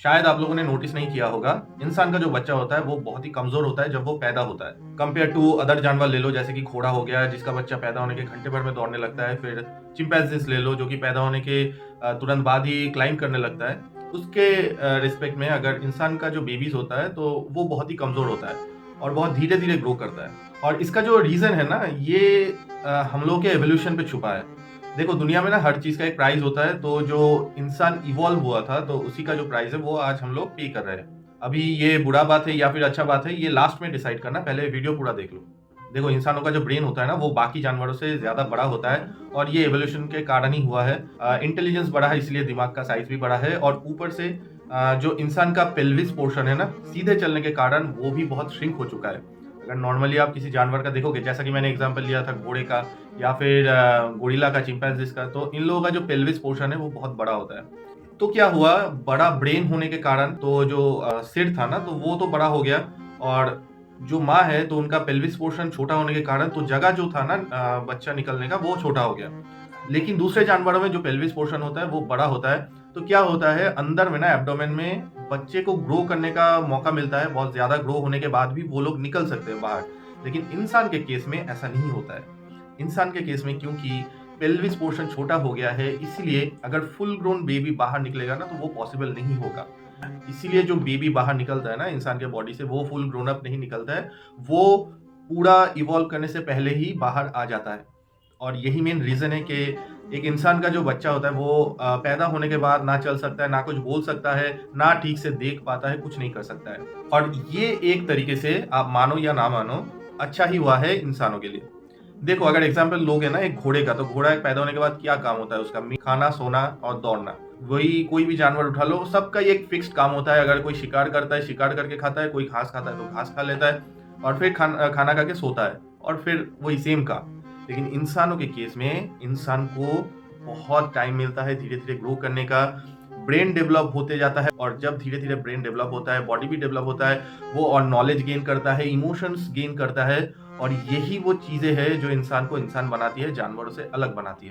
शायद आप लोगों ने नोटिस नहीं किया होगा, इंसान का जो बच्चा होता है वो बहुत ही कमज़ोर होता है जब वो पैदा होता है। कंपेयर टू अदर जानवर ले लो, जैसे कि घोड़ा हो गया जिसका बच्चा पैदा होने के घंटे भर में दौड़ने लगता है, फिर चिंपैंज़ीज़ ले लो जो कि पैदा होने के तुरंत बाद ही क्लाइंब करने लगता है। उसके रिस्पेक्ट में अगर इंसान का जो बेबीज़ होता है तो वो बहुत ही कमज़ोर होता है और बहुत धीरे-धीरे ग्रो करता है। और इसका जो रीज़न है ना, ये हम लोगों के एवोल्यूशन पे छुपा है। देखो, दुनिया में ना हर चीज़ का एक प्राइस होता है, तो जो इंसान इवॉल्व हुआ था, तो उसी का जो प्राइस है वो आज हम लोग पे कर रहे हैं। अभी ये बुरा बात है या फिर अच्छा बात है, ये लास्ट में डिसाइड करना, पहले वीडियो पूरा देख लो। देखो, इंसानों का जो ब्रेन होता है ना, वो बाकी जानवरों से ज़्यादा बड़ा होता है और ये इवोल्यूशन के कारण ही हुआ है। इंटेलिजेंस बढ़ा है, इसलिए दिमाग का साइज़ भी बढ़ा है और ऊपर से जो इंसान का पेल्विस पोर्शन है ना, सीधे चलने के कारण वो भी बहुत श्रिंक हो चुका है। अगर नॉर्मली आप किसी जानवर का देखोगे, जैसा कि मैंने एग्ज़ाम्पल लिया था घोड़े का या फिर गोरिल्ला का, चिंपैंज़ीज़ का, तो इन लोगों का जो पेल्विस पोर्शन है वो बहुत बड़ा होता है। तो क्या हुआ, बड़ा ब्रेन होने के कारण तो जो सिर था ना, तो वो तो बड़ा हो गया और जो माँ है तो उनका पेल्विस पोर्शन छोटा होने के कारण तो जगह जो था ना बच्चा निकलने का, वो छोटा हो गया। लेकिन दूसरे जानवरों में जो पेल्विस पोर्शन होता है वो बड़ा होता है। तो क्या होता है, अंदर में ना एब्डोमेन में बच्चे को ग्रो करने का मौका मिलता है, बहुत ज़्यादा ग्रो होने के बाद भी वो लोग निकल सकते हैं बाहर। लेकिन इंसान के केस में ऐसा नहीं होता है। इंसान के केस में क्योंकि पेल्विस पोर्शन छोटा हो गया है, इसीलिए अगर फुल ग्रोन बेबी बाहर निकलेगा ना, तो वो पॉसिबल नहीं होगा। इसीलिए जो बेबी बाहर निकलता है ना इंसान के बॉडी से, वो फुल ग्रोन अप नहीं निकलता है, वो पूरा इवॉल्व करने से पहले ही बाहर आ जाता है। और यही मेन रीज़न है कि एक इंसान का जो बच्चा होता है वो पैदा होने के बाद ना चल सकता है, ना कुछ बोल सकता है, ना ठीक से देख पाता है, कुछ नहीं कर सकता है। और ये एक तरीके से आप मानो या ना मानो, अच्छा ही हुआ है इंसानों के लिए। देखो, अगर एग्ज़ाम्पल लोगे ना एक घोड़े का, तो घोड़ा एक पैदा होने के बाद क्या काम होता है उसका? खाना, सोना और दौड़ना। वही कोई भी जानवर उठा लो, सबका ये एक फ़िक्स्ड काम होता है। अगर कोई शिकार करता है, शिकार करके खाता है, कोई घास खाता है तो घास खा लेता है और फिर खाना खा के सोता है और फिर वही सेम काम। लेकिन इंसानों के केस में इंसान को बहुत टाइम मिलता है धीरे-धीरे ग्रो करने का, ब्रेन डेवलप होते जाता है और जब धीरे-धीरे ब्रेन डेवलप होता है, बॉडी भी डेवलप होता है, वो और नॉलेज गेन करता है, इमोशंस गेन करता है और यही वो चीज़ें हैं जो इंसान को इंसान बनाती है, जानवरों से अलग बनाती है।